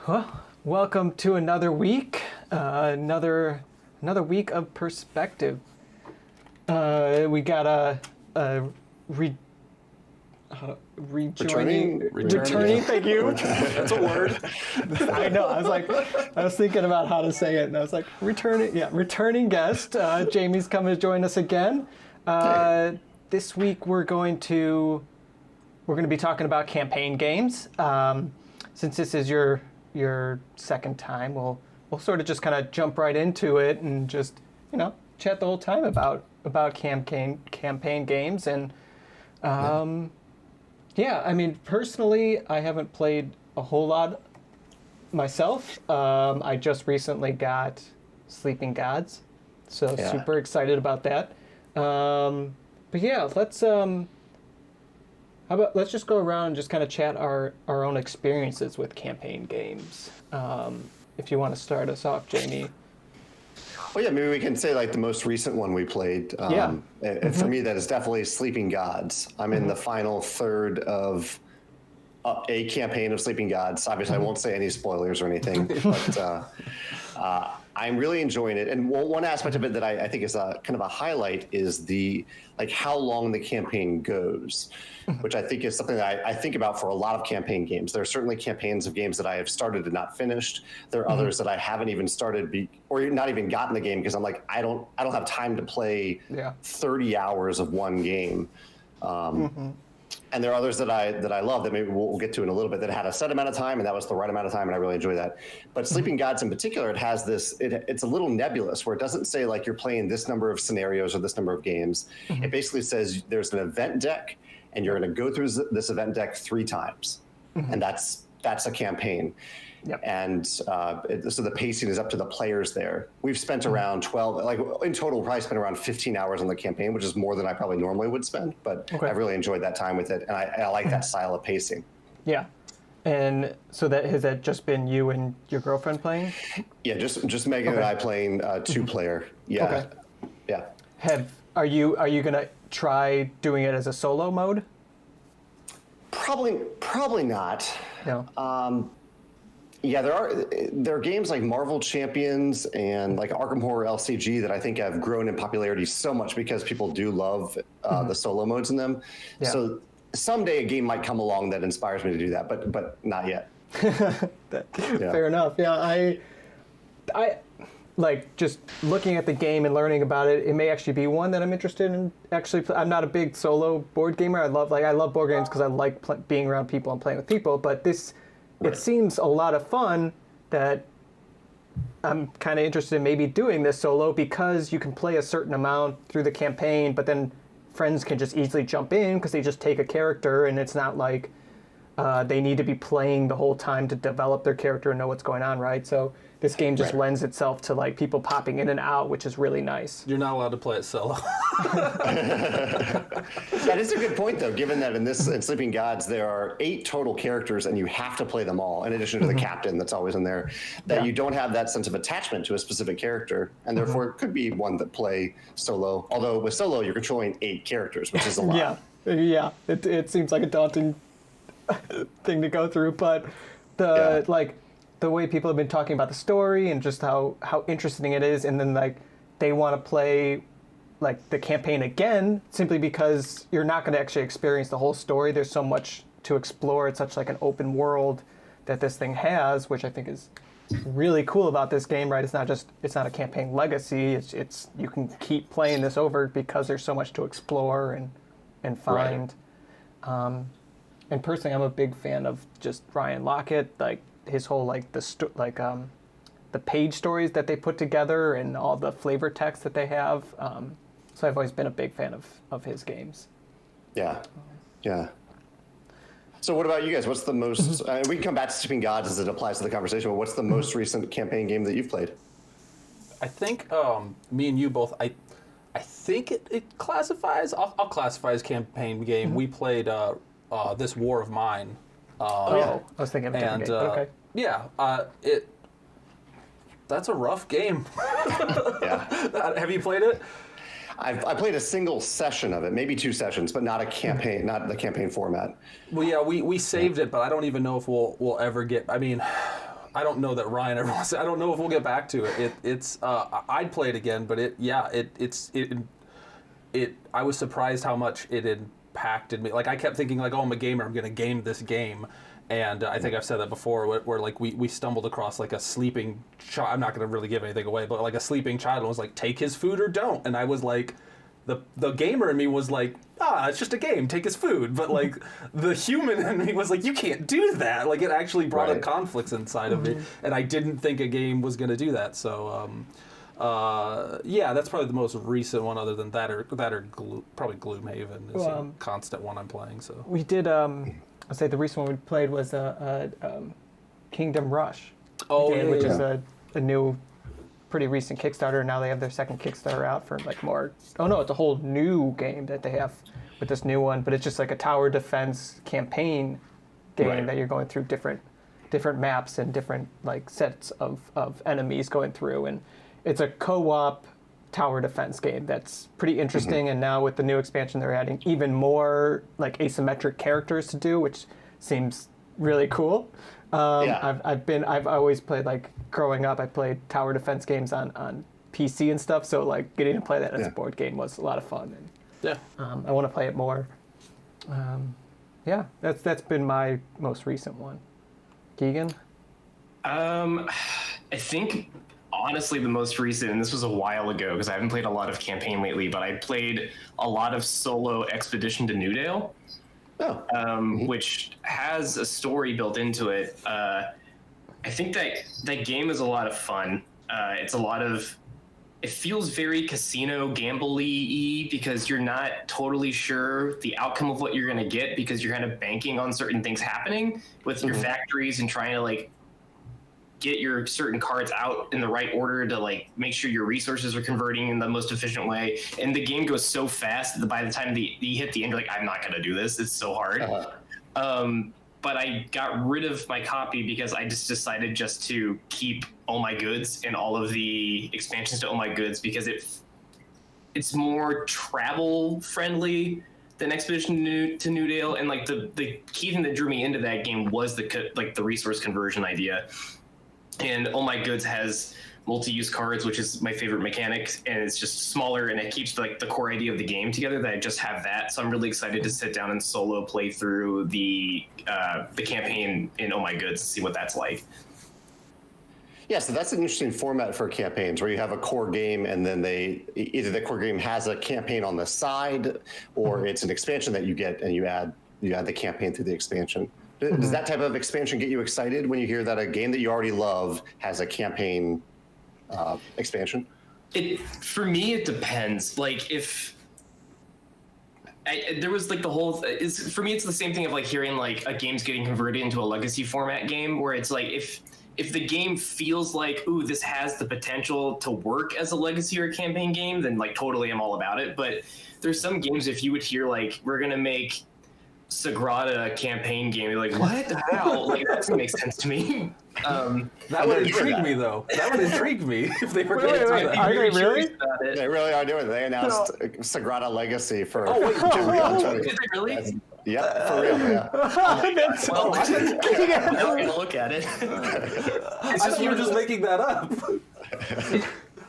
Well, welcome to another week, another week of perSPECtive. We got returning. Thank you. That's a word. I know. I was thinking about how to say it, and I was like, returning guest. Jamey's coming to join us again. This week we're going to be talking about campaign games. Since this is your second time, we'll sort of just kind of jump right into it and just chat the whole time about campaign games. And I mean, personally, I haven't played a whole lot myself. I just recently got Sleeping Gods, so super excited about that. But yeah, let's just go around and just kind of chat our own experiences with campaign games. If you want to start us off, Jamey. Well, yeah, maybe we can say like the most recent one we played. And for me, that is definitely Sleeping Gods. I'm in the final third of a campaign of Sleeping Gods. Obviously, I won't say any spoilers or anything, but I'm really enjoying it. And one aspect of it that I think is kind of a highlight is how long the campaign goes, which I think is something that I think about for a lot of campaign games. There are certainly campaigns of games that I have started and not finished. There are others that I haven't even started or not even gotten the game because I'm like, I don't have time to play 30 hours of one game. And there are others that I love that maybe we'll get to in a little bit that had a set amount of time, and that was the right amount of time, and I really enjoy that. But Sleeping Gods in particular, it has this, it's a little nebulous where it doesn't say like you're playing this number of scenarios or this number of games. It basically says there's an event deck, and you're going to go through this event deck 3 times, and that's a campaign. Yep. And so the pacing is up to the players there. We've spent around 12, like in total, we'll probably spent around 15 hours on the campaign, which is more than I probably normally would spend. But I really enjoyed that time with it, and I like that style of pacing. Yeah. And so has that just been you and your girlfriend playing? Yeah, just Megan and I playing 2-player. Yeah. Okay. Yeah. Are you gonna try doing it as a solo mode? Probably not. No. Yeah, there are games like Marvel Champions and like Arkham Horror LCG that I think have grown in popularity so much because people do love the solo modes in them. Yeah. So someday a game might come along that inspires me to do that, but not yet. Fair enough. Yeah, I like just looking at the game and learning about it. It may actually be one that I'm interested in. Actually, I'm not a big solo board gamer. I love board games because I like being around people and playing with people. But this. It seems a lot of fun that I'm kind of interested in maybe doing this solo because you can play a certain amount through the campaign, but then friends can just easily jump in because they just take a character and it's not like they need to be playing the whole time to develop their character and know what's going on, right? So this game just lends itself to like people popping in and out, which is really nice. You're not allowed to play it solo. That is a good point, though, given that in Sleeping Gods, there are 8 total characters, and you have to play them all, in addition to the captain that's always in there, that you don't have that sense of attachment to a specific character, and therefore it could be one that play solo. Although with solo, you're controlling 8 characters, which is a lot. Yeah. It seems like a daunting thing to go through, but the way people have been talking about the story and just how interesting it is, and then like they want to play like the campaign again simply because you're not going to actually experience the whole story. There's so much to explore. It's such like an open world that this thing has, which I think is really cool about this game, right? It's not a campaign legacy. It's you can keep playing this over because there's so much to explore and find. Right. And personally, I'm a big fan of just Ryan Lockett, like his whole like the page stories that they put together and all the flavor text that they have. So I've always been a big fan of his games. Yeah. So what about you guys? What's the most, we can come back to Sleeping Gods as it applies to the conversation, but what's the most recent campaign game that you've played? I think me and you both, I think it classifies, I'll classify as campaign game. We played This War of Mine. I was thinking of a different game, but okay. Yeah, that's a rough game. Yeah. Have you played it? I played a single session of it, maybe 2 sessions, but not a campaign, not the campaign format. Well, yeah, we saved it, but I don't even know if we'll ever get. I mean, I don't know that Ryan ever wants to. I don't know if we'll get back to it. It's I'd play it again, but I was surprised how much it impacted me. Like I kept thinking like, oh, I'm a gamer, I'm gonna game this game. And I think I've said that before, where like we stumbled across like a sleeping child. I'm not going to really give anything away, but like a sleeping child, and was like, take his food or don't. And I was like, the gamer in me was like, it's just a game, take his food. But like the human in me was like, you can't do that. Like it actually brought up conflicts inside of me, and I didn't think a game was going to do that. So that's probably the most recent one. Other than that, probably Gloomhaven is a constant one I'm playing. So we did. I'd say the recent one we played was Kingdom Rush, which is a new, pretty recent Kickstarter. Now they have their second Kickstarter out for like more. Oh no, it's a whole new game that they have with this new one, but it's just like a tower defense campaign game that you're going through different maps and different like sets of enemies going through, and it's a co-op tower defense game that's pretty interesting. And now with the new expansion, they're adding even more like asymmetric characters to do, which seems really cool. I've always played, like growing up, I played tower defense games on PC and stuff, so like getting to play that as a board game was a lot of fun. And I want to play it more. That's been my most recent one. Keegan? I think honestly the most recent, and this was a while ago because I haven't played a lot of campaign lately, but I played a lot of solo Expedition to Newdale, which has a story built into it. I think that game is a lot of fun. It feels very casino gamble-y because you're not totally sure the outcome of what you're going to get because you're kind of banking on certain things happening with your factories and trying to like get your certain cards out in the right order to like make sure your resources are converting in the most efficient way. And the game goes so fast that by the time you hit the end, you're like, I'm not going to do this. It's so hard. But I got rid of my copy because I just decided just to keep Oh My Goods and all of the expansions to Oh My Goods because it's more travel friendly than Expedition to Newdale. And like the key thing that drew me into that game was the resource conversion idea. And Oh My Goods has multi-use cards, which is my favorite mechanic, and it's just smaller and it keeps like the core idea of the game together. That I just have that, so I'm really excited to sit down and solo play through the campaign in Oh My Goods and see what that's like. Yeah, so that's an interesting format for campaigns where you have a core game and then either the core game has a campaign on the side or it's an expansion that you get and you add the campaign to the expansion. Does that type of expansion get you excited when you hear that a game that you already love has a campaign expansion? For me, it depends. Like if there was like the whole, for me, it's the same thing of like hearing like a game's getting converted into a legacy format game where it's like if the game feels like, ooh, this has the potential to work as a legacy or a campaign game, then like totally I'm all about it. But there's some games, if you would hear like, we're going to make Sagrada campaign game, you're like, what? How? Like, that doesn't make sense to me. That would intrigue me, though. That would intrigue me if they were going to do that. Are they really? They really are doing it. They announced Sagrada Legacy for. Oh, wait. Did they really? Yep, for real, yeah. Well, I'm going to look at it. I thought you were just making that up.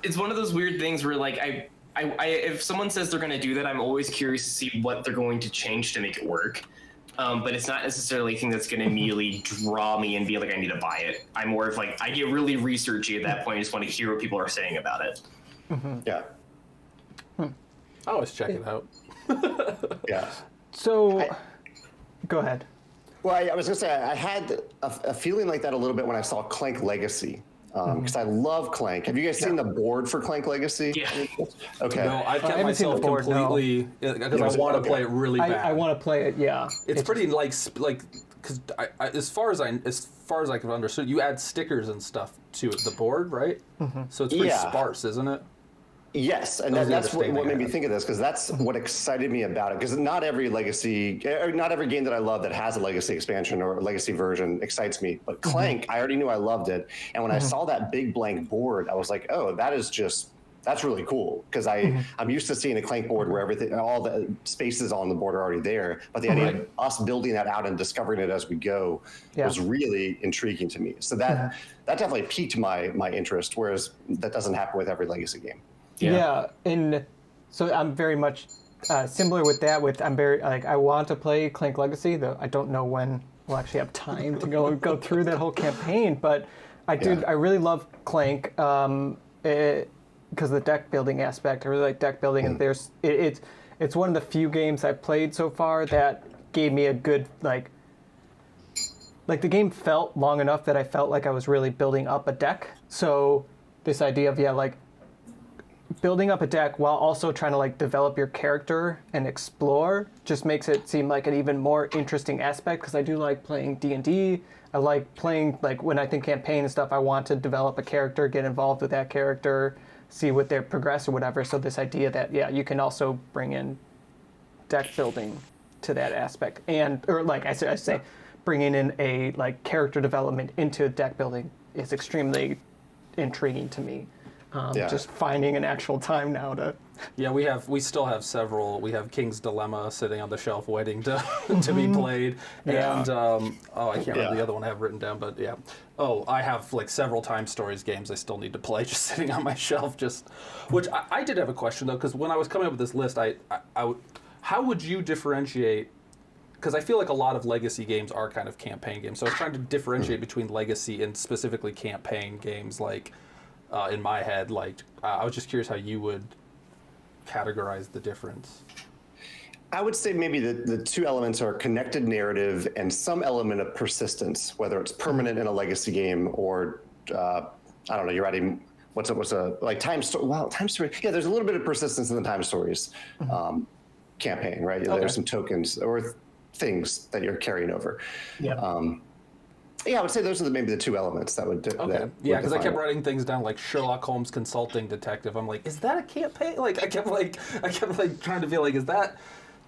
It's one of those weird things where, like, I if someone says they're going to do that, I'm always curious to see what they're going to change to make it work. But it's not necessarily a thing that's going to immediately draw me and be like, I need to buy it. I'm more of like, I get really researchy at that point. I just want to hear what people are saying about it. Yeah. I always check it out. Yeah. So, go ahead. Well, I was going to say, I had a feeling like that a little bit when I saw Clank Legacy. Because I love Clank. Have you guys seen the board for Clank Legacy? Yeah. Okay. No, I've kept haven't seen the myself board, completely because I want to play it really bad. I want to play it. Yeah. It's pretty like because as far as I can understand, you add stickers and stuff to the board, right? So it's pretty sparse, isn't it? Yes, and that's what made me think of this, because that's what excited me about it. Because not every game that I love that has a legacy expansion or a legacy version excites me. But Clank, I already knew I loved it, and when I saw that big blank board, I was like, oh, that is just that's really cool because I'm used to seeing a Clank board where everything, all the spaces on the board are already there. But the idea of us building that out and discovering it as we go was really intriguing to me. So that definitely piqued my interest, whereas that doesn't happen with every Legacy game. Yeah, and so I'm very much similar with that. I'm very I want to play Clank Legacy, though I don't know when we'll actually have time to go through that whole campaign. But I really love Clank because of the deck building aspect. I really like deck building, and it's one of the few games I've played so far that gave me a good like the game felt long enough that I felt like I was really building up a deck. So this idea of building up a deck while also trying to like develop your character and explore just makes it seem like an even more interesting aspect, because I do like playing D&D. I like playing, like when I think campaign and stuff, I want to develop a character, get involved with that character, see what their progress or whatever. So this idea that you can also bring in deck building to that aspect, or like I say bringing in a like character development into deck building is extremely intriguing to me. Just finding an actual time now to. Yeah, we still have several. We have King's Dilemma sitting on the shelf waiting to be played, and I can't remember the other one I have written down, but yeah. Oh, I have like several Time Stories games I still need to play, just sitting on my shelf. Which I did have a question though, because when I was coming up with this list, how would you differentiate? Because I feel like a lot of Legacy games are kind of campaign games, so I was trying to differentiate between Legacy and specifically campaign games, like. In my head, I was just curious how you would categorize the difference. I would say maybe the two elements are connected narrative and some element of persistence, whether it's permanent in a Legacy game or, I don't know, you're writing, what's a like Time Story. Wow, Time Story. Yeah, there's a little bit of persistence in the Time Stories campaign, right? Okay. There's some tokens or things that you're carrying over. Yeah. Yeah, I would say those are maybe the two elements that would. Because I kept writing things down like Sherlock Holmes consulting detective. I'm like, is that a campaign? Like I kept trying to be like, is that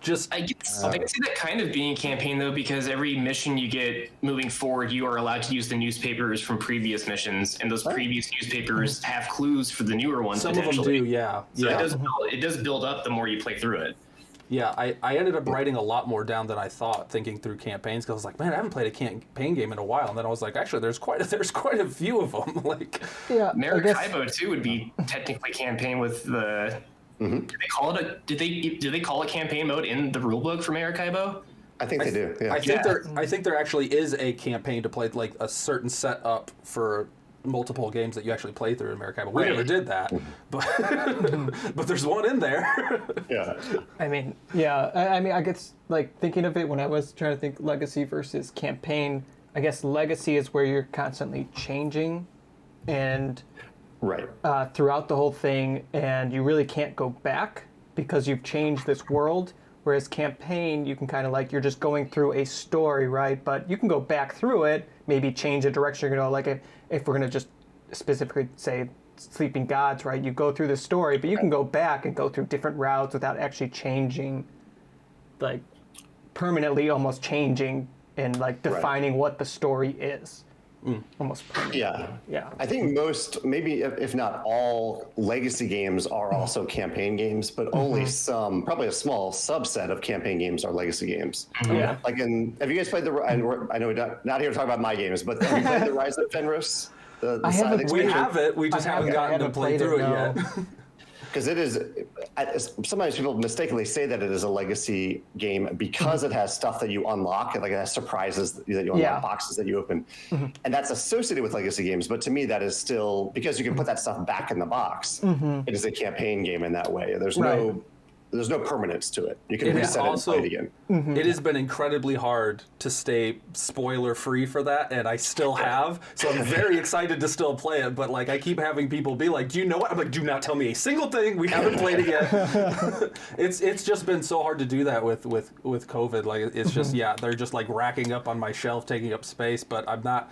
just? I can see that kind of being a campaign though, because every mission you get moving forward, you are allowed to use the newspapers from previous missions, and those previous newspapers have clues for the newer ones. Some of them do, yeah. So it does build up the more you play through it. Yeah, I ended up writing a lot more down than I thought, thinking through campaigns, because I was like, man, I haven't played a campaign game in a while, and then I was like, actually, there's quite a few of them. Maracaibo too would be technically campaign with the. Mm-hmm. Do they call it campaign mode in the rulebook for Maracaibo? I think they do. Yeah. I think there actually is a campaign to play like a certain setup for multiple games that you actually play through in Maracaibo. We never did that, but there's one in there. Yeah. I mean, I guess like thinking of it when I was trying to think Legacy versus campaign, I guess Legacy is where you're constantly changing and throughout the whole thing, and you really can't go back because you've changed this world. Whereas campaign, you can kind of like, you're just going through a story, right? But you can go back through it, maybe change the direction you're going to, like if we're going to just specifically say Sleeping Gods, right? You go through the story, but you can go back and go through different routes without actually changing, like permanently almost changing and like defining what the story is. Almost permanently. Yeah. I think most, maybe if not all, Legacy games are also campaign games, but only some, probably a small subset of campaign games are Legacy games. Yeah. Like have you guys played I know we're not here to talk about my games, but have you played the Rise of Fenris? We have it. We just haven't gotten to play through it yet. Because it is, sometimes people mistakenly say that it is a Legacy game because it has stuff that you unlock, like it has surprises that you unlock, boxes that you open. And that's associated with Legacy games, but to me that is still, because you can put that stuff back in the box, it is a campaign game in that way. There's no permanence to it. You can reset it and play it again. It has been incredibly hard to stay spoiler free for that, and I still have. So I'm very excited to still play it. But like, I keep having people be like, "Do you know what?" I'm like, "Do not tell me a single thing. We haven't played it yet." It's just been so hard to do that with COVID. Like, it's just they're just like racking up on my shelf, taking up space. But I'm not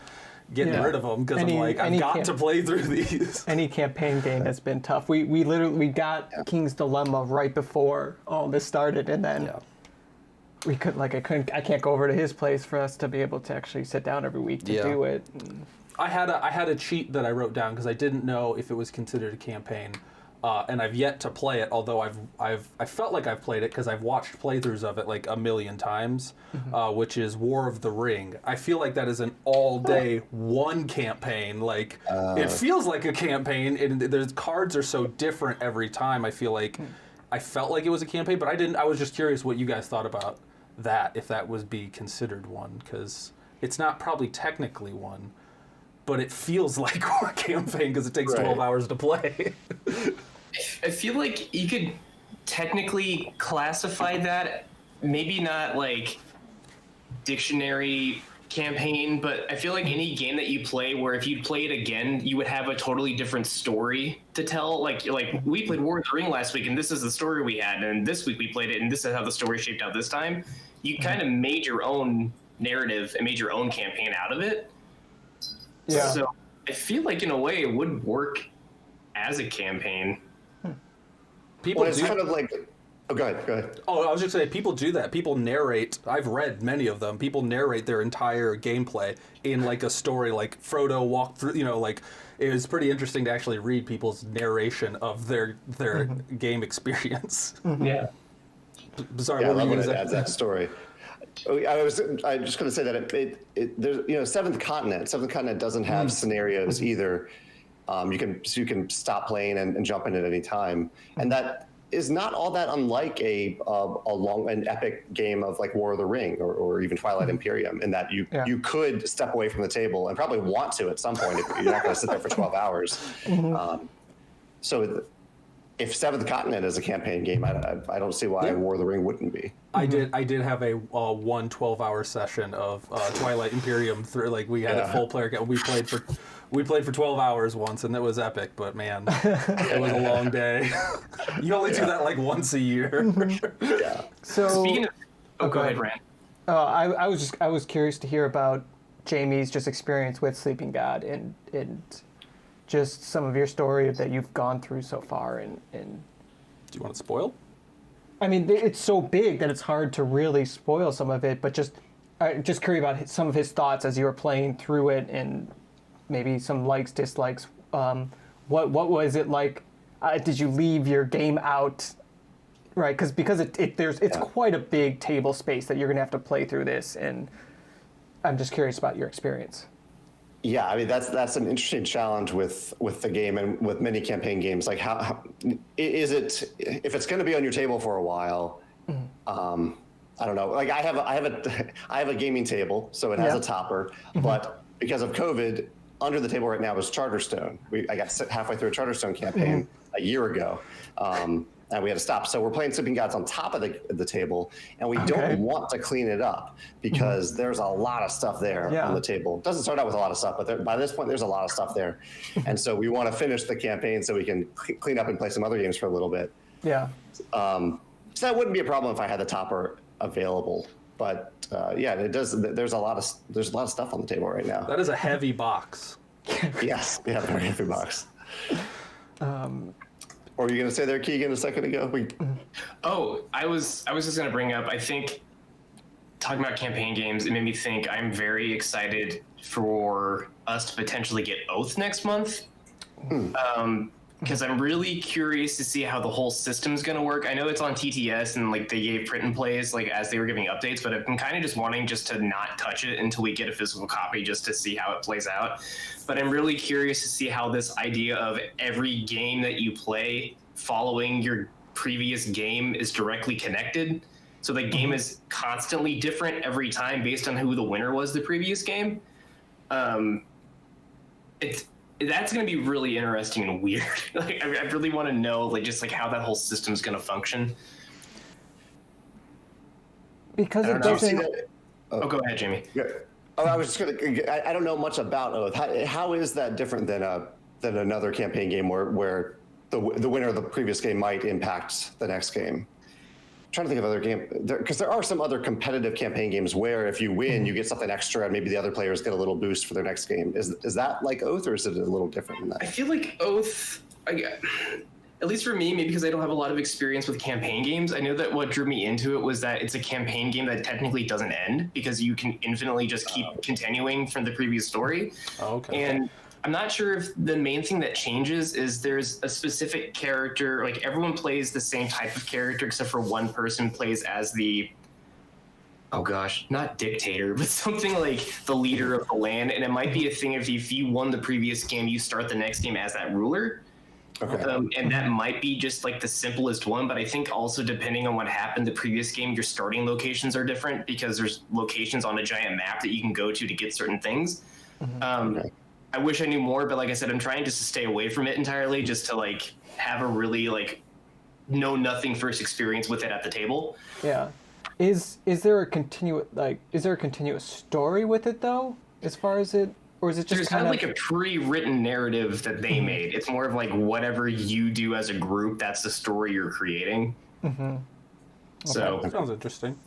getting rid of them because I'm like, I've got to play through these. Any campaign game has been tough. We literally got King's Dilemma right before all this started, and then we could I can't go over to his place for us to be able to actually sit down every week to do it. I had a cheat that I wrote down because I didn't know if it was considered a campaign. and I've yet to play it. Although I felt like I've played it because I've watched playthroughs of it like a million times, which is War of the Ring. I feel like that is an all-day one campaign. Like it feels like a campaign, and the cards are so different every time. I feel like I felt like it was a campaign, but I didn't. I was just curious what you guys thought about that, if that was be considered one, because it's not probably technically one, but it feels like a campaign because it takes 12 hours to play. I feel like you could technically classify that, maybe not like dictionary campaign, but I feel like any game that you play where if you play it again, you would have a totally different story to tell. Like we played War of the Ring last week, and this is the story we had, and this week we played it, and this is how the story shaped out this time. You kind of made your own narrative and made your own campaign out of it. Yeah. So I feel like in a way it would work as a campaign. People it's kind of like... Oh, go ahead. Oh, I was just saying, people do that. People narrate. I've read many of them. People narrate their entire gameplay in like a story, like Frodo walked through. You know, like it was pretty interesting to actually read people's narration of their game experience. Yeah. Sorry, what were you going to say? Adds that story. I was just going to say that there's Seventh Continent doesn't have scenarios either. You can stop playing and jump in at any time, and that is not all that unlike an epic game of like War of the Ring or even Twilight Imperium, in that you could step away from the table and probably want to at some point if you're not going to sit there for 12 hours. So if Seventh Continent is a campaign game, I don't see why War of the Ring wouldn't be. I did have a 12-hour session of Twilight Imperium through, like we had a full player count. We played for 12 hours once, and it was epic, but man, it was a long day. You only do that like once a year. So speaking of, go ahead, Rand. I was curious to hear about Jamey's just experience with Sleeping God and just some of your story that you've gone through so far. And do you want it spoiled? I mean, it's so big that it's hard to really spoil some of it, but just curious about some of his thoughts as you were playing through it, and maybe some likes, dislikes. What was it like? Did you leave your game out? Right, because it's quite a big table space that you're gonna have to play through this, and I'm just curious about your experience. Yeah, I mean that's an interesting challenge with the game and with many campaign games. Like how is it if it's going to be on your table for a while? I don't know. Like I have a gaming table, so it has a topper, but because of COVID, under the table right now is Charterstone. I got halfway through a Charterstone campaign a year ago. And we had to stop. So we're playing Sleeping Gods on top of the table, and we don't want to clean it up because there's a lot of stuff there on the table. It doesn't start out with a lot of stuff, but by this point, there's a lot of stuff there. And so we want to finish the campaign so we can clean up and play some other games for a little bit. Yeah. So that wouldn't be a problem if I had the topper available. But it does. There's a lot of stuff on the table right now. That is a heavy box. Yes, very heavy box. Or were you going to say there, Keegan, a second ago? I was just going to bring up, I think, talking about campaign games, it made me think I'm very excited for us to potentially get Oath next month. Because I'm really curious to see how the whole system's going to work. I know it's on TTS and like they gave print and plays like as they were giving updates, but I've been kind of just wanting just to not touch it until we get a physical copy just to see how it plays out. But I'm really curious to see how this idea of every game that you play following your previous game is directly connected. So the game is constantly different every time based on who the winner was the previous game. That's going to be really interesting and weird. Like, I really want to know, like, just like how that whole system's going to function. Because it doesn't. Oh, go ahead, Jamey. Yeah. Oh, I was just going to. I don't know much about Oath. How is that different than another campaign game where the winner of the previous game might impact the next game? I'm trying to think of other games, because there are some other competitive campaign games where if you win, you get something extra, and maybe the other players get a little boost for their next game. Is that like Oath, or is it a little different than that? I feel like Oath, at least for me, maybe because I don't have a lot of experience with campaign games, I know that what drew me into it was that it's a campaign game that technically doesn't end because you can infinitely just keep continuing from the previous story. Oh, okay. And I'm not sure if the main thing that changes is there's a specific character, like everyone plays the same type of character except for one person plays as the, oh gosh, not dictator, but something like the leader of the land. And it might be a thing if you won the previous game, you start the next game as that ruler. Okay. And that might be just like the simplest one, but I think also depending on what happened the previous game, your starting locations are different because there's locations on a giant map that you can go to get certain things. Okay. I wish I knew more, but like I said, I'm trying just to stay away from it entirely, just to like have a really like know nothing first experience with it at the table. Yeah. Is there a continuous story with it though, as far as it, or is it just there's kind of like a pre-written narrative that they made? It's more of like whatever you do as a group, that's the story you're creating. Okay. So that sounds interesting.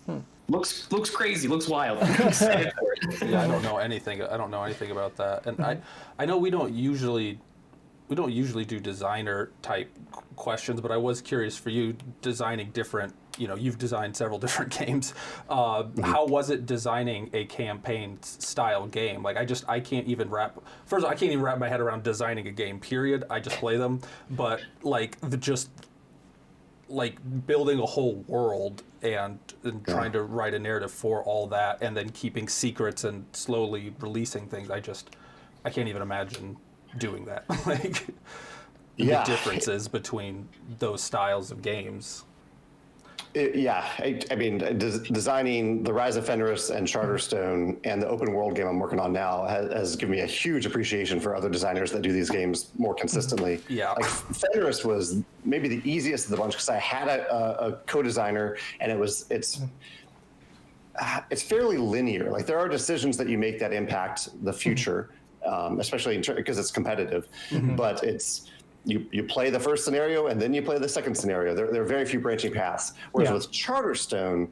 Looks crazy. Looks wild. I'm excited for it. Yeah, I don't know anything about that, and I know we don't usually do designer type questions, but I was curious for you designing different. You've designed several different games. How was it designing a campaign style game? Like I can't even wrap my head around designing a game. Period. I just play them, but like building a whole world and trying to write a narrative for all that, and then keeping secrets and slowly releasing things. I can't even imagine doing that. The differences between those styles of games. I mean, designing the Rise of Fenris and Charterstone and the open world game I'm working on now has given me a huge appreciation for other designers that do these games more consistently. Yeah. Like Fenris was maybe the easiest of the bunch because I had a co-designer, and it's fairly linear. Like there are decisions that you make that impact the future, especially because it's competitive, but it's. You play the first scenario and then you play the second scenario. There are very few branching paths. Whereas with Charterstone,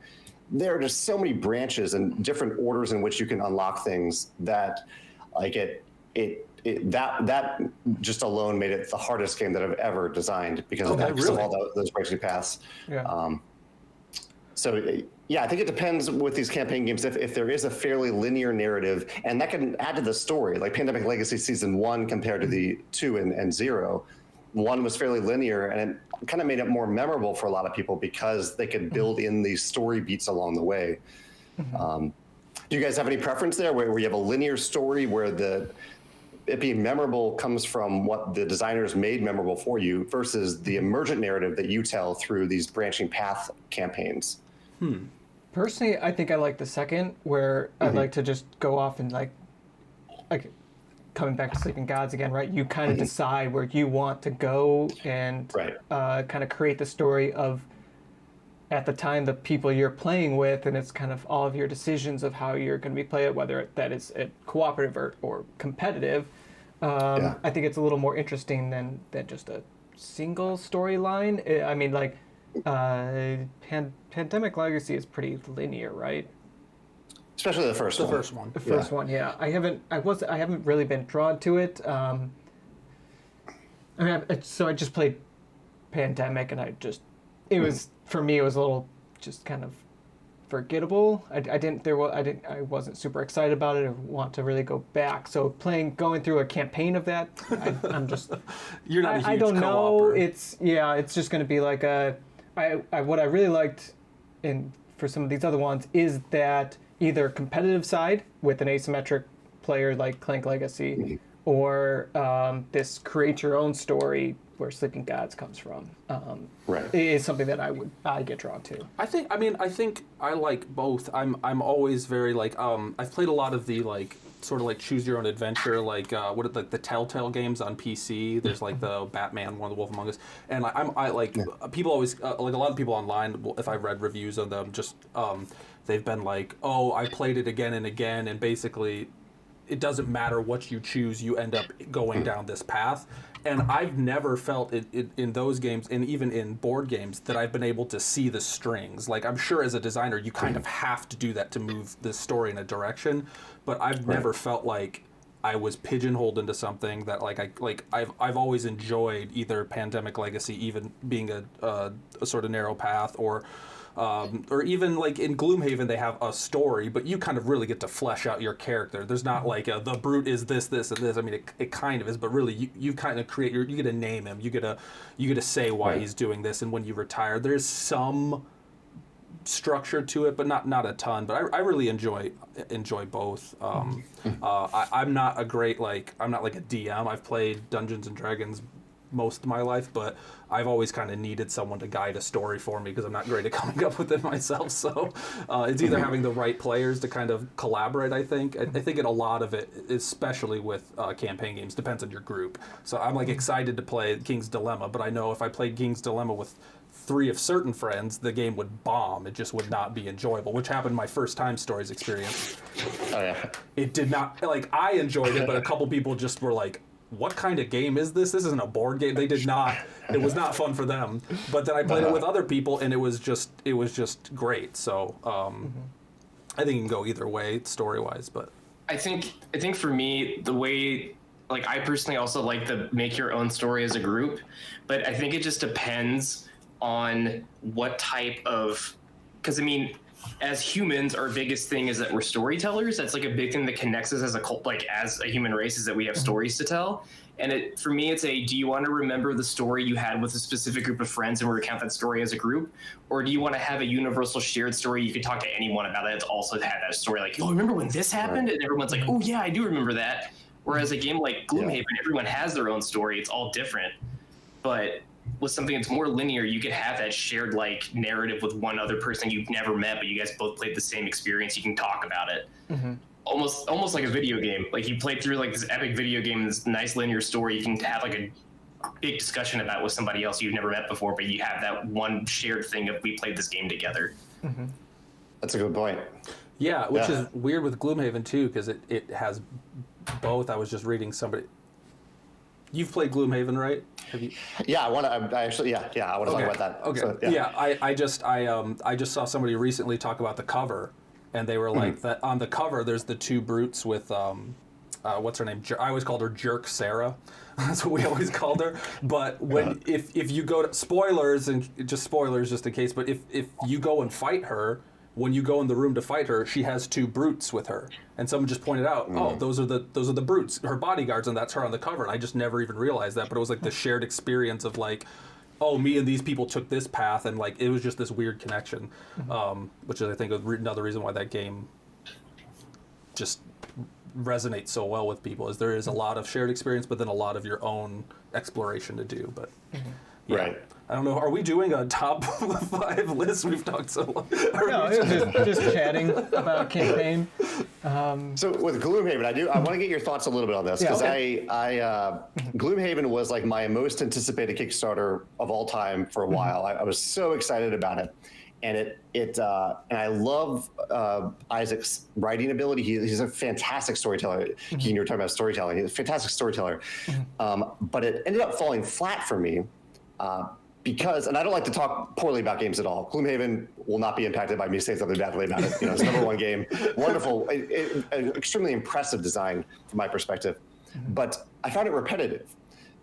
there are just so many branches and different orders in which you can unlock things that, like that just alone made it the hardest game that I've ever designed because of all those branching paths. Yeah. I think it depends with these campaign games if there is a fairly linear narrative, and that can add to the story. Like Pandemic Legacy Season 1 compared to the 2 and 0. 1 was fairly linear, and it kind of made it more memorable for a lot of people because they could build in these story beats along the way. Do you guys have any preference there where you have a linear story where it being memorable comes from what the designers made memorable for you versus the emergent narrative that you tell through these branching path campaigns? Personally, I think I like the second, where I'd like to just go off and like coming back to Sleeping Gods again, right? You kind of decide where you want to go and kind of create the story of, at the time, the people you're playing with, and it's kind of all of your decisions of how you're going to be playing, whether that is cooperative or competitive. I think it's a little more interesting than just a single storyline. I mean, like, Pandemic Legacy is pretty linear, right? Especially the first one. The first one, yeah. I haven't really been drawn to it. So I just played Pandemic, and it was for me. It was a little just kind of forgettable. I wasn't super excited about it. I want to really go back. So going through a campaign of that, I'm just. You're not a huge I don't know. co-opper. It's just going to be like what I really liked for some of these other ones is that either competitive side with an asymmetric player like Clank Legacy, or this create your own story where Sleeping Gods comes from. Is something that I get drawn to. I think I like both. I'm always very like I've played a lot of the like sort of like choose your own adventure, like the Telltale games on PC. There's like the Batman one, The Wolf Among Us, and people always like a lot of people online. If I read reviews of them, just they've been like, oh, I played it again and again, and basically, it doesn't matter what you choose, you end up going down this path. And I've never felt it in those games, and even in board games, that I've been able to see the strings. Like, I'm sure as a designer, you kind of have to do that to move the story in a direction, but I've never felt like I was pigeonholed into something that I've always enjoyed either Pandemic Legacy, even being a sort of narrow path, or or even like in Gloomhaven, they have a story, but you kind of really get to flesh out your character. There's not like the brute is this, and this. I mean, it kind of is, but really, you kind of create you get to name him. You get to say why he's doing this, and when you retire, there's some structure to it, but not a ton. But I really enjoy both. I'm not a great I'm not like a DM. I've played Dungeons and Dragons most of my life, but I've always kind of needed someone to guide a story for me because I'm not great at coming up with it myself. So it's either having the right players to kind of collaborate. I think in a lot of it, especially with campaign games, depends on your group. So I'm like excited to play King's Dilemma, but I know if I played King's Dilemma with 3 of certain friends, the game would bomb. It just would not be enjoyable, which happened my first time stories experience. Oh yeah. It did not, I enjoyed it, but a couple people just were like, what kind of game is this? This isn't a board game. They did not, it was not fun for them. But then I played it with other people and it was just great. So I think you can go either way story-wise, but. I think for me, the way, I personally also like the make your own story as a group, but I think it just depends on what type of, because I mean, as humans, our biggest thing is that we're storytellers. That's like a big thing that connects us as a cult, as a human race, is that we have stories to tell. And for me, it's do you want to remember the story you had with a specific group of friends and recount that story as a group? Or do you want to have a universal shared story you can talk to anyone about that's also had that story? Like, oh, remember when this happened? And everyone's like, oh yeah, I do remember that. Whereas a game like Gloomhaven, everyone has their own story. It's all different. But with something that's more linear, you could have that shared narrative with one other person you've never met, but you guys both played the same experience. You can talk about it. Almost like a video game. Like you played through this epic video game, this nice linear story. You can have a big discussion about with somebody else you've never met before, but you have that one shared thing of we played this game together. That's a good point. Yeah, which is weird with Gloomhaven too, because it has both. I was just reading somebody. You've played Gloomhaven, right? Have you? Yeah, I want to talk about that. Okay. So, I just saw somebody recently talk about the cover, and they were like that on the cover. There's the 2 brutes with what's her name? I always called her Jerk Sarah. That's what we always called her. But when if you go to spoilers just in case, but if you go and fight her. When you go in the room to fight her, she has 2 brutes with her, and someone just pointed out, "Oh, those are the brutes, her bodyguards, and that's her on the cover." And I just never even realized that, but it was like the shared experience of oh, me and these people took this path, and it was just this weird connection, which is I think another reason why that game just resonates so well with people. Is there is a lot of shared experience, but then a lot of your own exploration to do. But right. I don't know. Are we doing a top 5 list? We've talked so long. No, it was just chatting about campaign. So with Gloomhaven, I want to get your thoughts a little bit on this because Gloomhaven was my most anticipated Kickstarter of all time for a while. I was so excited about it, and and I love Isaac's writing ability. He's a fantastic storyteller. You were talking about storytelling. He's a fantastic storyteller, but it ended up falling flat for me. Because, and I don't like to talk poorly about games at all. Gloomhaven will not be impacted by me saying something badly about it. It's number 1 game, wonderful, extremely impressive design from my perspective. But I found it repetitive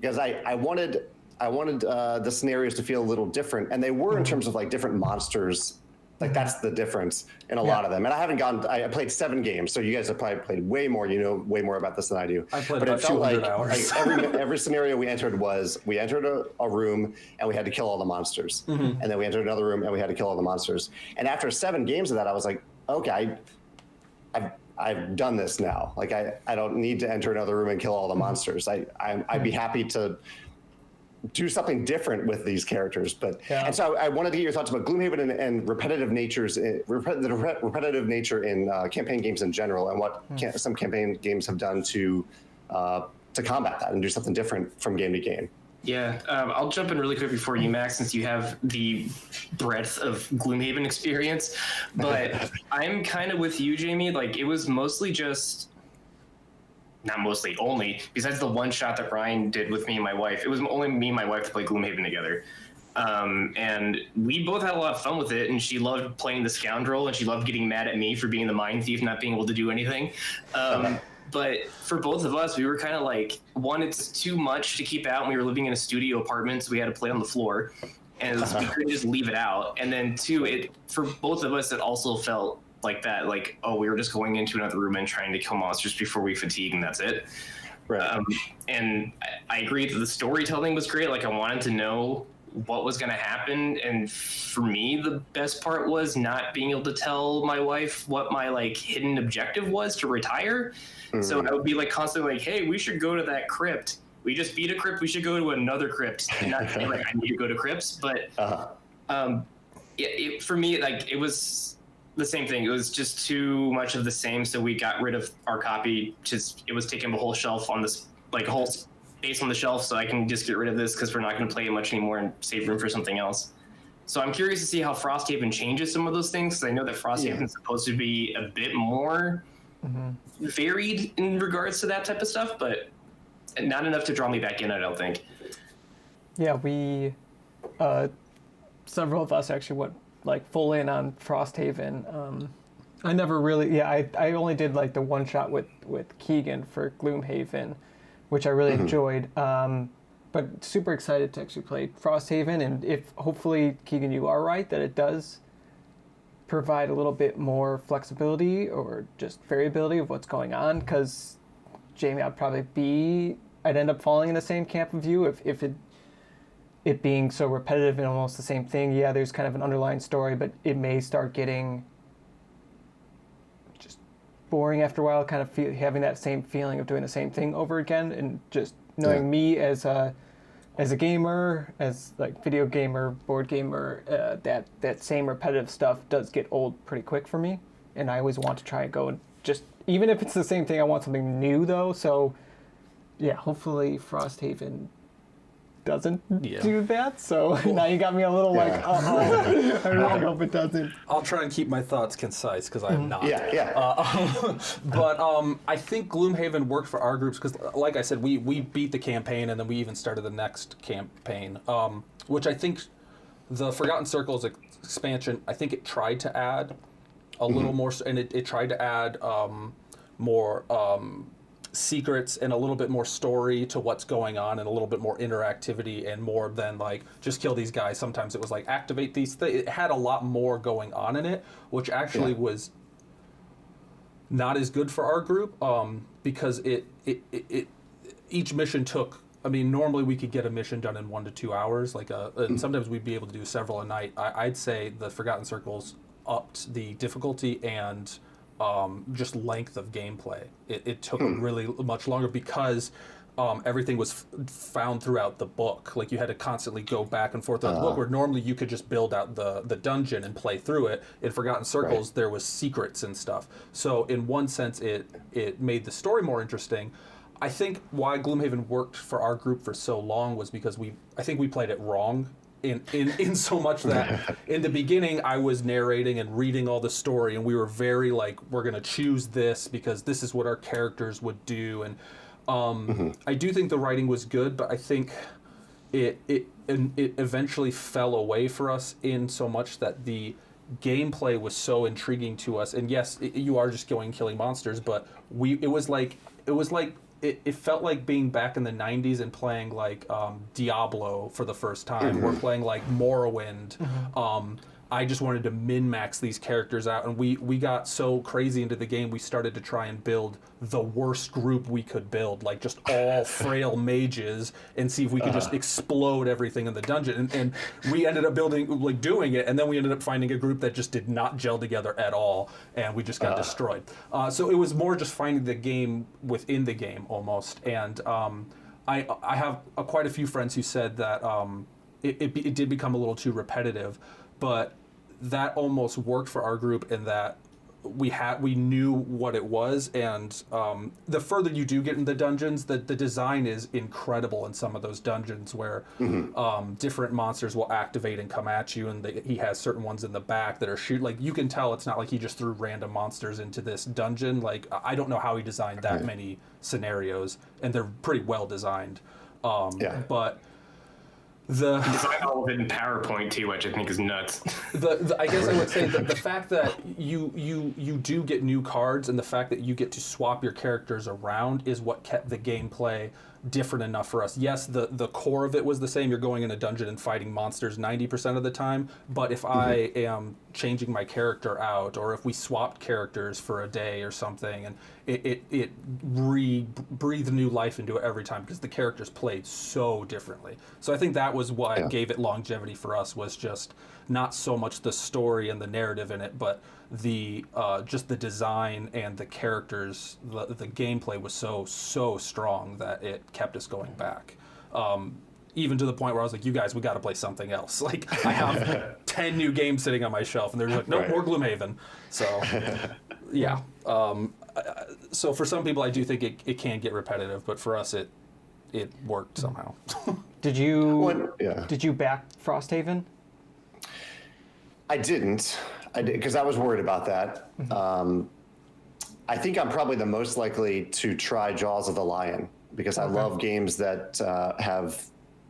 because I wanted the scenarios to feel a little different, and they were in terms of different monsters. That's the difference in a lot of them. And I played 7 games, so you guys have probably played way more. You know way more about this than I do. I played but about 200 hours. every scenario we entered a room and we had to kill all the monsters. And then we entered another room and we had to kill all the monsters. And after 7 games of that, I was like, okay, I've done this now. I don't need to enter another room and kill all the monsters. I'd be happy to do something different with these characters, and so I wanted to get your thoughts about Gloomhaven and repetitive nature in campaign games in general, and what some campaign games have done to combat that and do something different from game to game. Yeah, I'll jump in really quick before you, Max, since you have the breadth of Gloomhaven experience. But I'm kind of with you, Jamie. It was mostly just. Not mostly, only, besides the one shot that Brian did with me and my wife, it was only me and my wife to play Gloomhaven together. And we both had a lot of fun with it, and she loved playing the scoundrel, and she loved getting mad at me for being the mind thief, not being able to do anything. But for both of us, we were kind of one, it's too much to keep out, and we were living in a studio apartment, so we had to play on the floor. and it was, we couldn't just leave it out. And then two, it for both of us, it also felt like that, like, oh, we were just going into another room and trying to kill monsters before we fatigue, and that's it. Right. And I agree that the storytelling was great. Like, I wanted to know what was going to happen, and for me, the best part was not being able to tell my wife what my like hidden objective was to retire. So I would be like constantly like, hey, we should go to that crypt. We just beat a crypt. We should go to another crypt. And not say like I need to go to crypts, but for me, like, it was the same thing. It was just too much of the same. So we got rid of our copy. Just it was taking a whole shelf on this, like a whole space on the shelf. So I can just get rid of this because we're not going to play it much anymore and save room for something else. So I'm curious to see how Frosthaven changes some of those things, because I know that Frosthaven is supposed to be a bit more varied in regards to that type of stuff, but not enough to draw me back in, I don't think. Yeah, we, several of us actually went like full in on Frosthaven. I never really, I only did like the one shot with Keegan for Gloomhaven, which I really enjoyed. But super excited to actually play Frosthaven, and if hopefully, Keegan, you are right that it does provide a little bit more flexibility or just variability of what's going on, because Jamey, I'd end up falling in the same camp of you if it being so repetitive and almost the same thing. Yeah, there's kind of an underlying story, but it may start getting just boring after a while, kind of having that same feeling of doing the same thing over again, and just knowing me as a gamer, as like video gamer, board gamer, that same repetitive stuff does get old pretty quick for me, and I always want to try and go and just, even if it's the same thing, I want something new though. So yeah, hopefully Frosthaven doesn't do that. So now you got me a little like, I really hope it doesn't. I'll try and keep my thoughts concise because I'm not. But I think Gloomhaven worked for our groups because, like I said, we beat the campaign and then we even started the next campaign, which I think the Forgotten Circles expansion, I think it tried to add a little more, and it tried to add more secrets and a little bit more story to what's going on, and a little bit more interactivity, and more than like just kill these guys. Sometimes it was like activate these things. It had a lot more going on in it, which actually was not as good for our group, because it each mission took, I mean, normally we could get a mission done in 1 to 2 hours, like and sometimes we'd be able to do several a night. I'd say the Forgotten Circles upped the difficulty and just length of gameplay. It took really much longer because everything was found throughout the book. Like, you had to constantly go back and forth throughout the book, where normally you could just build out the dungeon and play through it. In Forgotten Circles, there was secrets and stuff. So in one sense, it made the story more interesting. I think why Gloomhaven worked for our group for so long was because I think we played it wrong. In so much that in the beginning I was narrating and reading all the story, and we were very like, we're gonna choose this because this is what our characters would do, and I do think the writing was good, but I think it eventually fell away for us in so much that the gameplay was so intriguing to us. And yes, you are just going killing monsters, but it felt like being back in the 90s and playing like Diablo for the first time, or playing like Morrowind. I just wanted to min-max these characters out, and we got so crazy into the game, we started to try and build the worst group we could build, like just all frail mages, and see if we could just explode everything in the dungeon. And we ended up doing it, and then we ended up finding a group that just did not gel together at all, and we just got destroyed. So it was more just finding the game within the game almost. And I have quite a few friends who said that it did become a little too repetitive, but that almost worked for our group in that we knew what it was. And the further you do get in the dungeons, the design is incredible in some of those dungeons, where different monsters will activate and come at you, and he has certain ones in the back that are like, you can tell it's not like he just threw random monsters into this dungeon. Like, I don't know how he designed that many scenarios, and they're pretty well designed. But the design all of it in PowerPoint too, which I think is nuts. I guess I would say that the fact that you do get new cards, and the fact that you get to swap your characters around, is what kept the gameplay different enough for us. Yes, the core of it was the same. You're going in a dungeon and fighting monsters 90% of the time. But if I am changing my character out, or if we swapped characters for a day or something, and it breathed new life into it every time, because the characters played so differently. So I think that was what gave it longevity for us, was just not so much the story and the narrative in it, but the just the design and the characters. The gameplay was so strong that it kept us going back. Even to the point where I was like, you guys, we got to play something else. Like, I have 10 new games sitting on my shelf, and they're like, nope, more Gloomhaven. So, yeah. So for some people, I do think it can get repetitive, but for us, it worked somehow. Did you back Frosthaven? I didn't. I did, because I was worried about that. I think I'm probably the most likely to try Jaws of the Lion, because I love games that have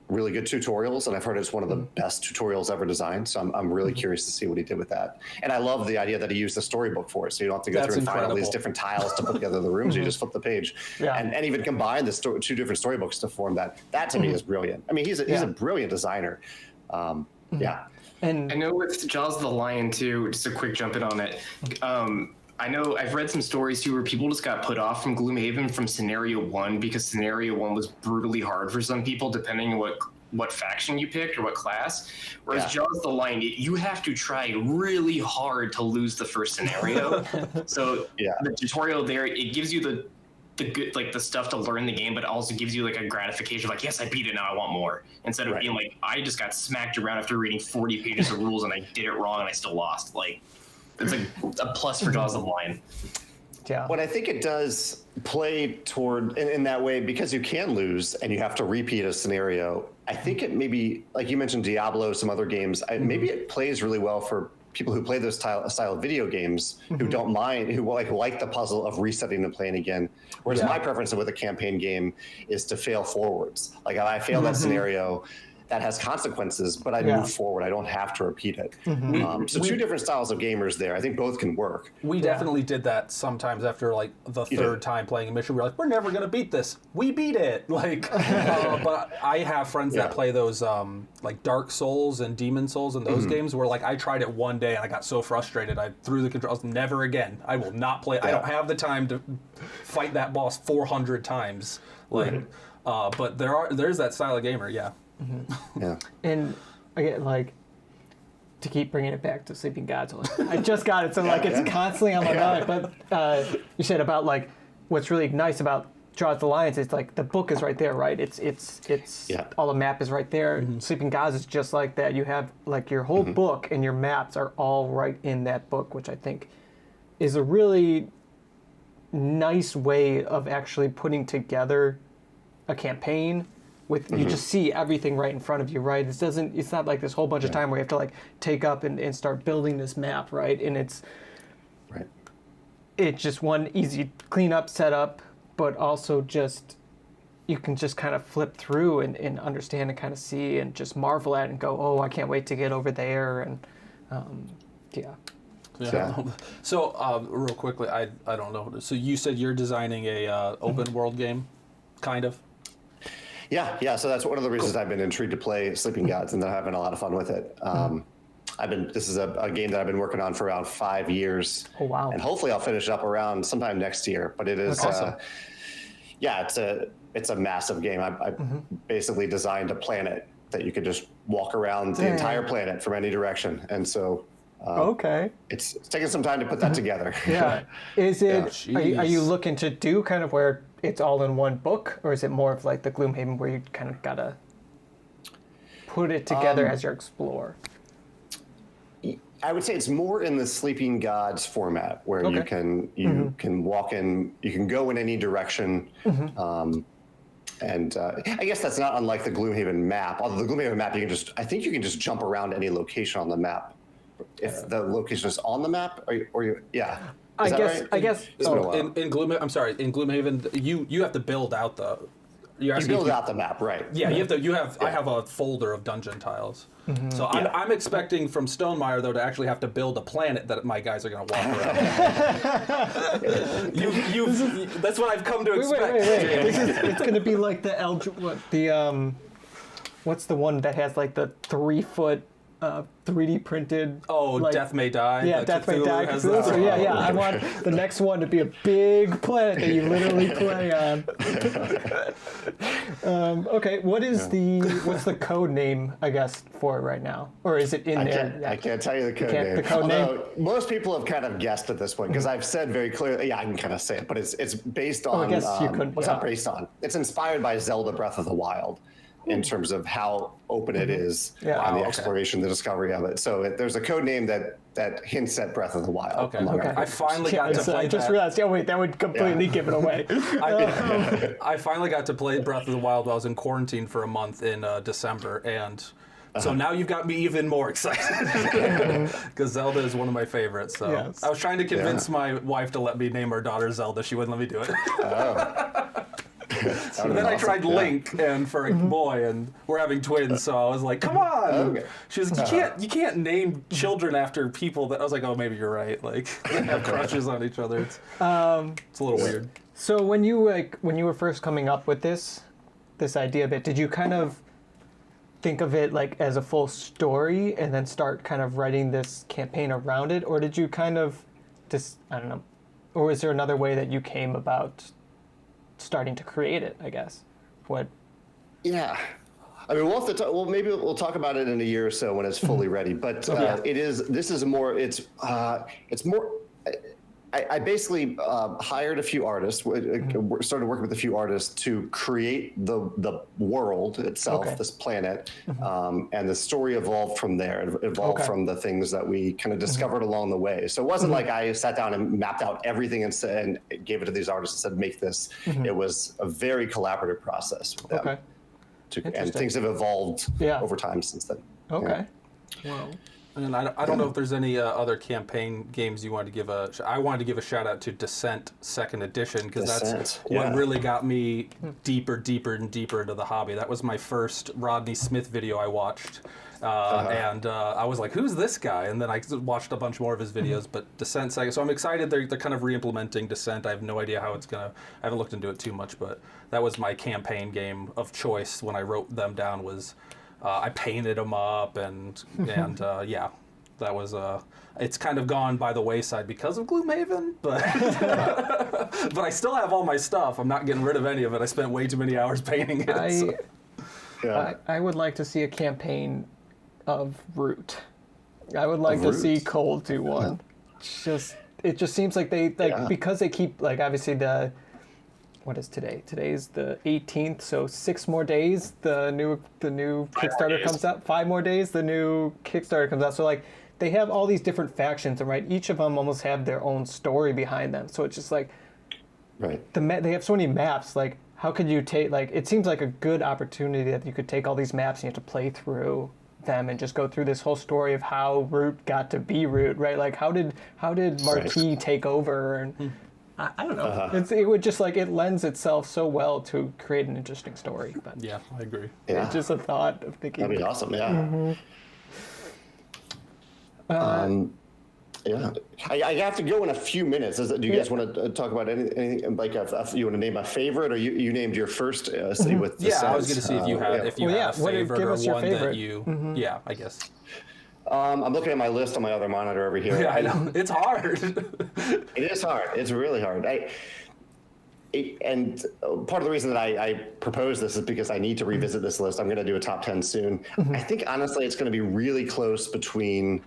really good tutorials, and I've heard it's one of the best tutorials ever designed. So I'm really curious to see what he did with that. And I love the idea that he used the storybook for it, so you don't have to go through and find all these different tiles to put together the rooms. You just flip the page, and even combine the two different storybooks to form that. That to me is brilliant. I mean, he's a brilliant designer. Yeah. And I know with Jaws of the Lion too, just a quick jump in on it. I know I've read some stories too where people just got put off from Gloomhaven from Scenario 1 because Scenario 1 was brutally hard for some people, depending on what faction you picked or what class. Whereas Jaws of the Lion, you have to try really hard to lose the first scenario. So the tutorial there, it gives you the good, like the stuff to learn the game, but it also gives you like a gratification, like, yes, I beat it, now I want more. Instead of being like, I just got smacked around after reading 40 pages of rules and I did it wrong and I still lost. Like, it's like a plus for Jaws of the Lion. Yeah. What I think it does play toward in that way, because you can lose and you have to repeat a scenario. I think it maybe, like you mentioned, Diablo, some other games. Maybe it plays really well for people who play those style of video games, who don't mind, who like the puzzle of resetting and playing again. Whereas my preference with a campaign game is to fail forwards. Like, if I fail that scenario, that has consequences, but I move forward. I don't have to repeat it. So two different styles of gamers there. I think both can work. We definitely did that sometimes after like the third time playing a mission. We're like, we're never going to beat this. We beat it. Like, but I have friends that play those like Dark Souls and Demon Souls and those games where, like, I tried it one day and I got so frustrated. I threw the controls. Never again. I will not play. I don't have the time to fight that boss 400 times. Like, but there's that style of gamer. Yeah. And again, like, to keep bringing it back to Sleeping Gods, I just got it, so like it's constantly on my mind. But you said about like what's really nice about Jaws of the Lion is like the book is right there, right? It's all the map is right there. Sleeping Gods is just like that. You have like your whole book and your maps are all right in that book, which I think is a really nice way of actually putting together a campaign. With you just see everything right in front of you, right? It's not like this whole bunch of time where you have to like take up and start building this map, right? And it's just one easy clean up, set up, but also just you can just kind of flip through and understand and kind of see and just marvel at it and go, oh, I can't wait to get over there. And So real quickly, I don't know. So you said you're designing a open world game, kind of? Yeah. So that's one of the reasons I've been intrigued to play Sleeping Gods, and that I'm having a lot of fun with it. This is a game that I've been working on for around 5 years. Oh wow! And hopefully I'll finish up around sometime next year. But it is, awesome. It's a massive game. I basically designed a planet that you could just walk around the entire planet from any direction, and so. It's taking some time to put that together. Yeah. Is it? Are you looking to do kind of where it's all in one book, or is it more of like the Gloomhaven where you kind of gotta put it together as you explore? I would say it's more in the Sleeping Gods format, where you can walk in, you can go in any direction. And I guess that's not unlike the Gloomhaven map. Although the Gloomhaven map, I think you can just jump around any location on the map. If the location is on the map, I guess. In Gloomhaven, you have to build out You're You asking build if out the map, right? Yeah, I have a folder of dungeon tiles. So I'm expecting from Stonemaier though to actually have to build a planet that my guys are going to walk around. That's what I've come to expect. Wait. It's going to be like what's the one that has like the 3-foot 3D printed? Oh, like, Death May Die. Yeah, Death May Die. Has So I want the next one to be a big planet that you literally play on. Okay, what's the code name, I guess, for it right now? Or is it in there? I can't tell you the code name. The code name? Most people have kind of guessed at this point because I've said very clearly, I can kind of say it, but it's based on, I guess you couldn't. what's not based on? It's inspired by Zelda Breath of the Wild in terms of how open it is and the exploration, the discovery of it. So there's a code name that hints at Breath of the Wild. Okay. I finally got to play I just realized, that would completely give it away. I finally got to play Breath of the Wild while I was in quarantine for a month in December, and so now you've got me even more excited because Zelda is one of my favorites. So Yes. I was trying to convince my wife to let me name her daughter Zelda. She wouldn't let me do it. And then I tried Link, and for a boy, and we're having twins, so I was like, "Come on!" Okay. She was like, "You can't name children after people that." I was like, "Oh, maybe you're right." Like they have crushes on each other. It's a little weird. So when you were first coming up with this idea of it, did you kind of think of it like as a full story and then start kind of writing this campaign around it, or did you kind of just, I don't know, or was there another way that you came about starting to create it, I guess? Yeah. I mean, we'll have to maybe we'll talk about it in a year or so when it's fully ready. But I basically hired a few artists, started working with a few artists to create the world itself, this planet, and the story evolved from there. It evolved from the things that we kind of discovered along the way. So it wasn't like I sat down and mapped out everything and gave it to these artists and said, make this. It was a very collaborative process with them. And things have evolved over time since then. Okay. Yeah. Well, and I don't know if there's any other campaign games you wanted to give I wanted to give a shout out to Descent 2nd Edition because that's what really got me deeper into the hobby. That was my first Rodney Smith video I watched. And I was like, who's this guy? And then I watched a bunch more of his videos, but Descent 2nd. So I'm excited they're kind of re-implementing Descent. I have no idea how it's going to, I haven't looked into it too much, but that was my campaign game of choice when I wrote them down was, I painted them up and that was, it's kind of gone by the wayside because of Gloomhaven, but but I still have all my stuff. I'm not getting rid of any of it. I spent way too many hours painting it. I would like to see a campaign of Root. I would like to see Cole do one. It just seems like they because they keep obviously what is today? Today's the 18th, so 6 more days the new Kickstarter comes out. 5 more days the new Kickstarter comes out. So they have all these different factions, and each of them almost have their own story behind them. So it's just they have so many maps. How could you take it seems like a good opportunity that you could take all these maps and you have to play through them and just go through this whole story of how Root got to be Root, right? How did Marquis take over? And I don't know. It would just it lends itself so well to create an interesting story. But yeah, I agree. It's just a thought of thinking. That'd be awesome. Yeah. I have to go in a few minutes. Do you guys want to talk about anything? You want to name a favorite, or you named your first city with the I was going to see if you had a favorite or one that you. Yeah, I guess. I'm looking at my list on my other monitor over here. Yeah, I know. It's hard. It is hard. It's really hard. And part of the reason that I propose this is because I need to revisit this list. I'm going to do a top 10 soon. I think, honestly, it's going to be really close between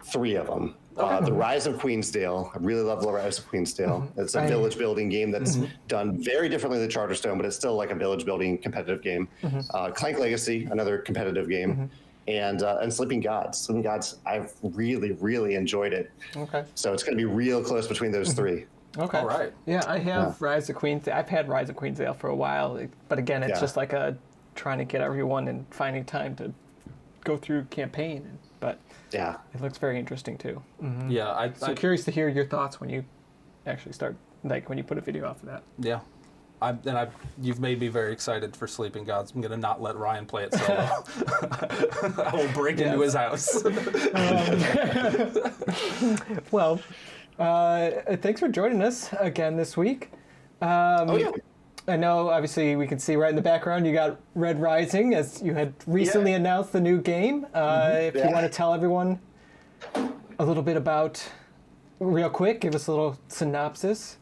3 of them. The Rise of Queensdale. I really love The Rise of Queensdale. It's a village building game that's done very differently than Charterstone, but it's still like a village building competitive game. Clank Legacy, another competitive game. And Sleeping Gods. Sleeping Gods, I've really, really enjoyed it. Okay. So it's going to be real close between those 3. Okay. All right. Yeah, I have Rise of Queensdale. I've had Rise of Queensdale for a while, but again, it's just trying to get everyone and finding time to go through campaign. But it looks very interesting too. Yeah, I'm curious to hear your thoughts when you actually start, when you put a video off of that. Yeah. You've made me very excited for Sleeping Gods. I'm gonna not let Ryan play it solo. I will break into his house. Well, thanks for joining us again this week. I know, obviously, we can see right in the background you got Red Rising, as you had recently announced the new game. If you want to tell everyone a little bit about, real quick, give us a little synopsis.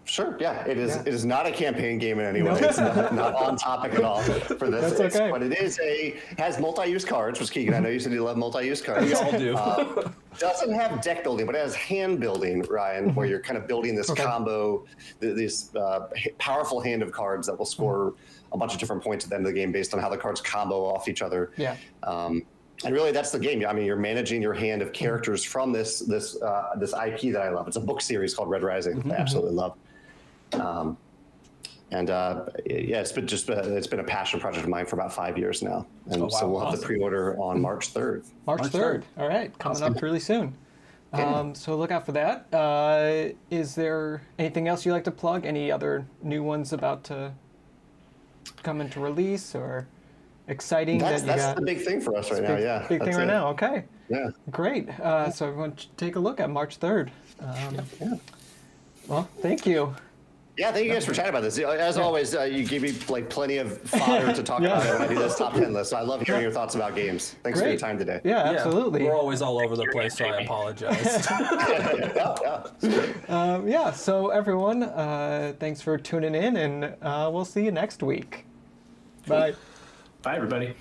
Sure, yeah. It is not a campaign game in any way. It's not on topic at all for this. That's okay. But it has multi-use cards, which Keegan, I know you said you love multi-use cards. We all do. Doesn't have deck building, but it has hand building, Ryan, where you're kind of building this combo, this powerful hand of cards that will score a bunch of different points at the end of the game based on how the cards combo off each other. Yeah. And really, that's the game. I mean, you're managing your hand of characters from this IP that I love. It's a book series called Red Rising. I absolutely love. It's been a passion project of mine for about 5 years now, and so we'll have the pre-order on March 3rd. March 3rd. All right, coming up really soon. So look out for that. Is there anything else you'd like to plug? Any other new ones about to come into release or exciting? That's the big thing for us right now. Yeah, big thing right now. Okay. Yeah. Great. So everyone take a look at March 3rd. Well, thank you. Yeah, thank you guys for chatting about this. As always, you give me plenty of fodder to talk about when I do this top 10 list. So I love hearing your thoughts about games. Thanks for your time today. Yeah, absolutely. We're always all over the place, so I apologize. So everyone, thanks for tuning in, and we'll see you next week. Bye. Bye, everybody.